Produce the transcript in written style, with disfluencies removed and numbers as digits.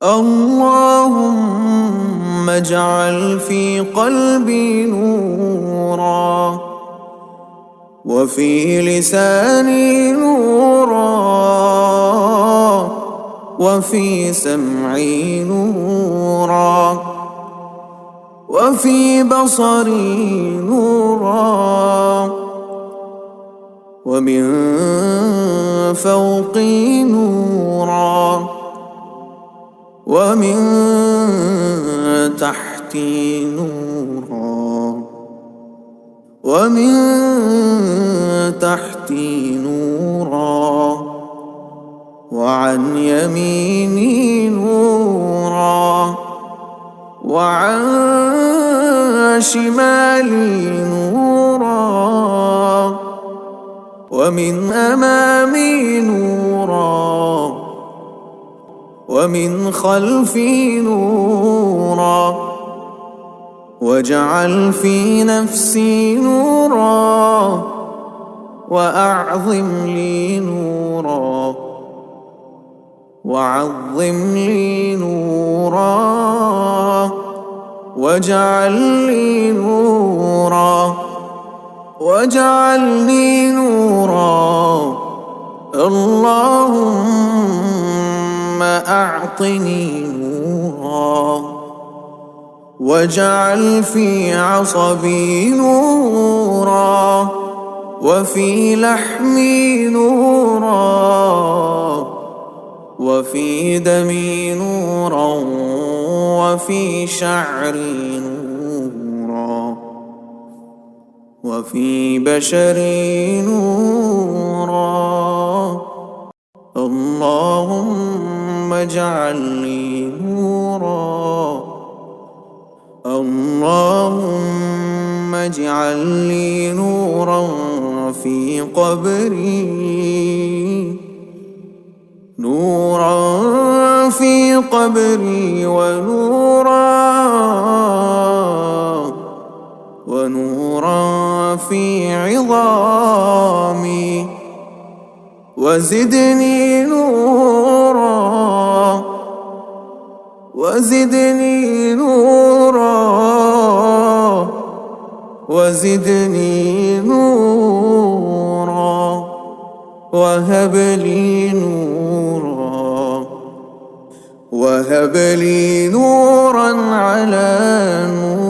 اللهم اجعل في قلبي نورا، وفي لساني نورا، وفي سمعي نورا، وفي بصري نورا، ومن فوقي نورا، ومن تحتي نورا، ومن تحتي نورا، وعن يميني نورا، وعن شمالي نورا، ومن أمامي نورا، ومن خلفي نورا، واجعل في نفسي نورا، وأعظم لي نورا، وعظم لي نورا، واجعل لي نورا، واجعلني نورا. اللهم أعطني نورا، واجعل في عصبي نورا، وفي لحمي نورا، وفي دمي نورا، وفي شعري نورا، وفي بشري نورا. اللهم اجعل لي نورا، اللهم اجعل لي نورا في قبري، نورا في قبري، ونورا في عظامي، وزدني نورا، وزدني نورا، وزدني نورا، وهب لي نورا، وهب لي نورا على نور.